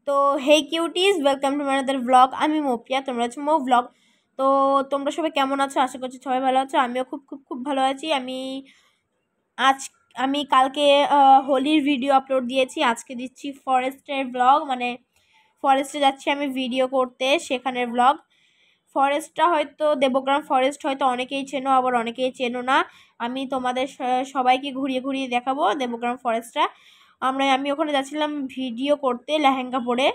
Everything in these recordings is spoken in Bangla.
তো hey cuties, welcome to my another blog. আমি মোপিয়া, তোমরা হচ্ছে মো ব্লগ। তো তোমরা সবাই কেমন আছো? আশা করছি সবাই ভালো আছো। আমিও খুব খুব খুব ভালো আছি। আজ আমি কালকে হোলির ভিডিও আপলোড দিয়েছি, আজকে দিচ্ছি ফরেস্টের ব্লগ। মানে ফরেস্টে যাচ্ছি আমি ভিডিও করতে, সেখানের ব্লগ। ফরেস্টটা হয়তো দেবগ্রাম ফরেস্ট হয়তো অনেকেই চেনো, আবার অনেকেই চেনো না। আমি তোমাদের সবাইকে ঘুরিয়ে ঘুরিয়ে দেখাবো দেবগ্রাম ফরেস্টটা। আমি ওখানে যাচ্ছিলাম ভিডিও করতে লেহেঙ্গা পরে।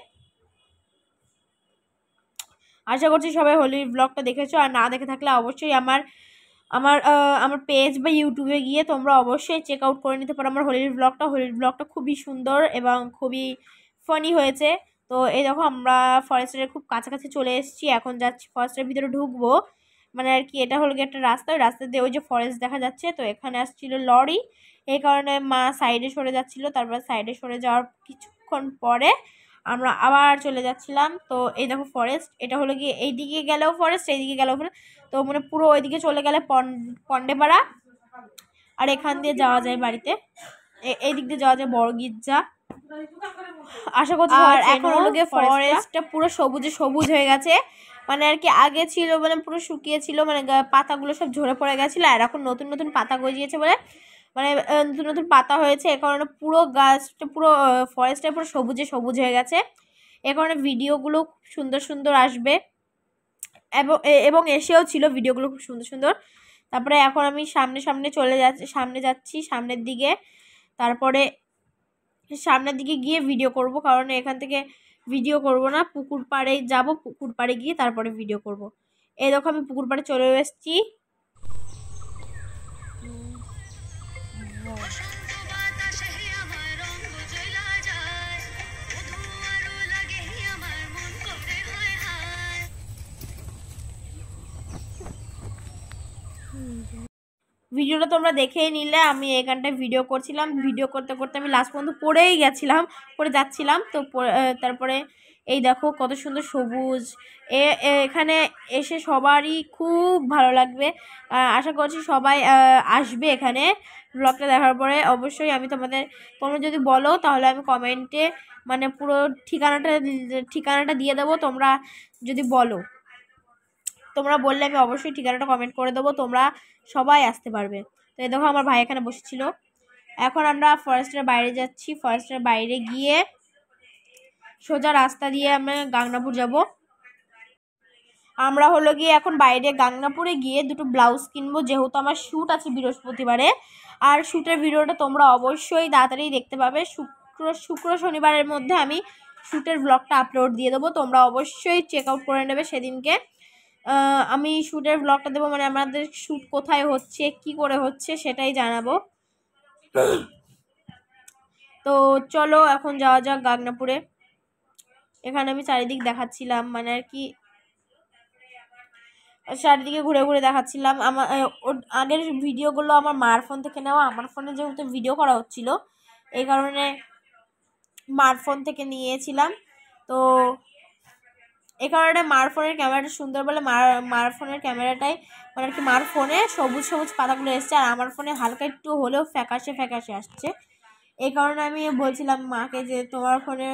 আশা করছি সবাই হোলির ব্লগটা দেখেছো, আর না দেখে থাকলে অবশ্যই আমার আমার আমার পেজ বা ইউটিউবে গিয়ে তোমরা অবশ্যই চেক আউট করে নিতে পারো আমার হোলির ব্লগটা খুবই সুন্দর এবং খুবই ফানি হয়েছে। তো এই দেখো, আমরা ফরেস্টের খুব কাছাকাছি চলে এসেছি, এখন যাচ্ছি ফরেস্টের ভিতরে ঢুকবো। মানে আর কি, এটা হলো গিয়ে একটা রাস্তা, ওই রাস্তা দিয়ে ওই যে ফরেস্ট দেখা যাচ্ছে। তো এখানে আসছিল লরি, এই কারণে মা সাইডে সরে যাচ্ছিল। তারপর সাইডে সরে যাওয়ার কিছুক্ষণ পরে আমরা আবার চলে যাচ্ছিলাম। তো এই দেখো ফরেস্ট, এটা হলো গিয়ে এইদিকে গেলেও ফরেস্ট, এইদিকে গেলেও ফরেস্ট। তো মানে পুরো ওইদিকে চলে গেলে পন্ডেপাড়া, আর এখান দিয়ে যাওয়া যায় বাড়িতে। এই দিক দিয়ে যাওয়া যায় বড় গির্জা। আশা করছি আর এখন হলো গিয়ে ফরেস্টটা পুরো সবুজে সবুজ হয়ে গেছে। মানে আর কি, আগে ছিল মানে পুরো শুকিয়ে ছিল, মানে পাতাগুলো সব ঝরে পড়ে গেছিলো, আর এখন নতুন নতুন পাতা গজিয়েছে বলে মানে নতুন নতুন পাতা হয়েছে। এ কারণে পুরো গাছটা পুরো ফরেস্টটা পুরো সবুজে সবুজ হয়ে গেছে। এ কারণে ভিডিওগুলো খুব সুন্দর সুন্দর আসবে, এবং এসেও ছিল ভিডিওগুলো খুব সুন্দর সুন্দর। তারপরে এখন আমি সামনে যাচ্ছি সামনের দিকে। তারপরে সামনের দিকে গিয়ে ভিডিও করব, কারণ এখান থেকে ভিডিও করব না, পুকুর পাড়ে যাব, পুকুর পাড়ে গিয়ে তারপরে ভিডিও করব। এই দেখো আমি পুকুর পাড়ে চলে এসেছি। ভিডিওটা তোমরা দেখেই নিলে, আমি এখানটায় ভিডিও করছিলাম, ভিডিও করতে করতে আমি লাস্ট পর্যন্ত পড়ে যাচ্ছিলাম। তো তারপরে এই দেখো কত সুন্দর সবুজ। এখানে এসে সবারই খুব ভালো লাগবে। আশা করছি সবাই আসবে এখানে ব্লগটা দেখার পরে। অবশ্যই তোমরা যদি বলো তাহলে আমি কমেন্টে মানে পুরো ঠিকানাটা দিয়ে দেবো। তোমরা যদি তোমরা বললে আমি অবশ্যই ঠিকানাটা কমেন্ট করে দেবো, তোমরা সবাই আসতে পারবে। তো এই দেখো আমার ভাই এখানে বসেছিল। এখন আমরা ফরেস্টের বাইরে যাচ্ছি, ফরেস্টের বাইরে গিয়ে সোজা রাস্তা দিয়ে আমরা গাংনাপুর যাব। আমরা হলো গিয়ে এখন বাইরে গাংনাপুরে গিয়ে দুটো ব্লাউজ কিনবো, যেহেতু আমার শ্যুট আছে বৃহস্পতিবারে। আর শ্যুটের ভিডিওটা তোমরা অবশ্যই তাড়াতাড়ি দেখতে পাবে। শুক্র শনিবারের মধ্যে আমি শ্যুটের ব্লগটা আপলোড দিয়ে দেবো, তোমরা অবশ্যই চেক আউট করে নেবে সেদিনকে। আমি শ্যুটের ব্লগটা দেবো, মানে আমাদের শ্যুট কোথায় হচ্ছে, কি করে হচ্ছে সেটাই জানাবো। তো চলো এখন যাওয়া যাক গাংনাপুরে। এখানে আমি চারিদিক দেখাচ্ছিলাম, মানে আর কি চারিদিকে ঘুরে ঘুরে দেখাচ্ছিলাম। আমার আগের ভিডিওগুলো আমার মার ফোন থেকে নেওয়া, আমার ফোনে যেহেতু ভিডিও করা হচ্ছিল এই কারণে মার ফোন থেকে নিয়েছিলাম। তো এই কারণে মার ফোনের ক্যামেরাটা সুন্দর বলে মার ফোনের ক্যামেরাটাই মানে আর কি, মার ফোনে সবুজ সবুজ পাতাগুলো এসছে, আর আমার ফোনে হালকা একটু হলেও ফ্যাকাশে ফ্যাকাশে আসছে। এই কারণে আমি বলছিলাম মাকে যে তোমার ফোনে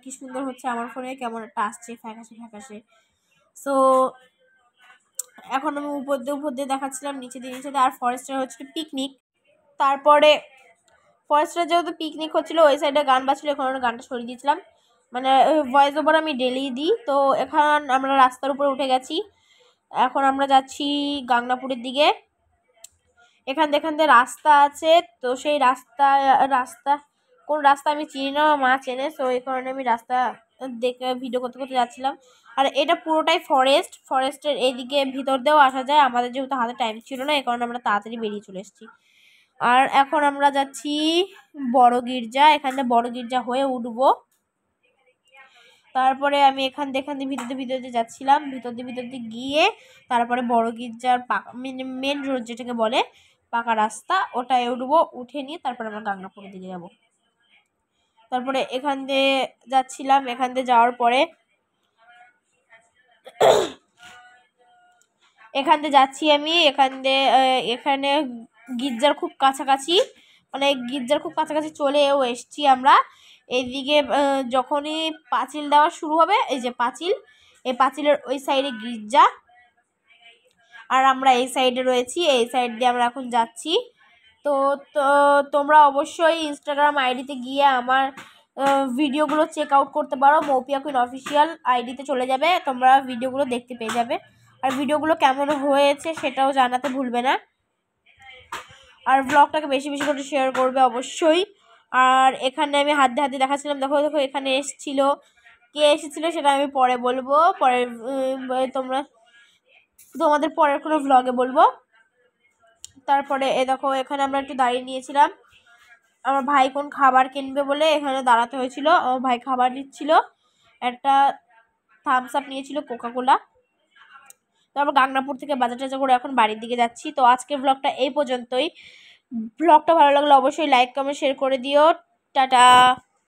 কি সুন্দর হচ্ছে, আমার ফোনে কেমন একটা আসছে ফ্যাকাশে ফ্যাকাশে। সো এখন আমি উপর দিয়ে দেখাচ্ছিলাম, নিচে দিয়ে। আর ফরেস্টে হচ্ছিল পিকনিক। তারপরে ফরেস্টে যেহেতু পিকনিক হচ্ছিলো, ওই সাইডে গান বাজছিল, এখন গানটা সরিয়ে দিয়েছিলাম। মানে ভয়েস ওভার আমি ডেলি দিই। তো এখন আমরা রাস্তার উপরে উঠে গেছি, এখন আমরা যাচ্ছি গাংনাপুরের দিকে। এখান দিয়ে রাস্তা আছে, তো সেই রাস্তা কোন রাস্তা আমি চিনি না, মা চেনে। তো এই কারণে আমি রাস্তা দেখে ভিডিও করতে করতে যাচ্ছিলাম। আর এটা পুরোটাই ফরেস্টের এইদিকে ভিতর দিয়েও আসা যায়, আমাদের যেহেতু হাতে টাইম ছিল না এই কারণে আমরা তাড়াতাড়ি বেরিয়ে চলে এসেছি। আর এখন আমরা যাচ্ছি বড় গির্জা, এখানে বড় গির্জা হয়ে উঠবো। তারপরে আমি এখান দিয়ে ভিতর দিয়ে যাচ্ছিলাম, ভিতর দিয়ে গিয়ে তারপরে বড় গির্জার মেন রোড যেটাকে বলে পাকা রাস্তা, ওটায় উঠবো। উঠে নিয়ে তারপরে আমরা গাংনাপুরের দিকে যাব। তারপরে এখান দিয়ে যাচ্ছিলাম, এখান দিয়ে যাওয়ার পরে এখান দিয়ে যাচ্ছি আমি, এখানে গির্জার খুব কাছাকাছি, মানে গির্জার খুব কাছাকাছি চলেও এসছি আমরা। এইদিকে যখনই পাঁচিল দেওয়া শুরু হবে, এই যে পাঁচিল, এই পাঁচিলের ওই সাইডে গির্জা, আর আমরা এই সাইডে রয়েছি, এই সাইড দিয়ে আমরা এখন যাচ্ছি। তো তোমরা অবশ্যই ইনস্টাগ্রাম আইডিতে গিয়ে আমার ভিডিওগুলো চেক আউট করতে পারো। মৌপিয়া কুইন অফিসিয়াল আইডিতে চলে যাবে, তোমরা ভিডিওগুলো দেখতে পেয়ে যাবে। আর ভিডিওগুলো কেমন হয়েছে সেটাও জানাতে ভুলবে না। আর ব্লগটাকে বেশি বেশি করে শেয়ার করবে অবশ্যই। আর এখানে আমি হাত দিয়ে দেখাচ্ছিলাম, দেখো দেখো এখানে এসেছিলো, কে এসেছিলো সেটা আমি পরে বলবো, পরে তোমাদের পরের কোনো ভ্লগে বলবো। তারপরে দেখো এখানে আমরা একটু দাঁড়িয়ে নিয়েছিলাম, আমার ভাই কোন খাবার কিনবে বলে এখানে দাঁড়াতে হয়েছিল। আমার ভাই খাবার নিচ্ছিল, একটা থামস আপ নিয়েছিল, কোকাকোলা। তারপর গাংনাপুর থেকে বাজার টাজার করে এখন বাড়ির দিকে যাচ্ছি। তো আজকের ব্লগটা এই পর্যন্তই। ব্লগটা ভালো লাগলে অবশ্যই লাইক কমেন্ট শেয়ার করে দিও। টাটা।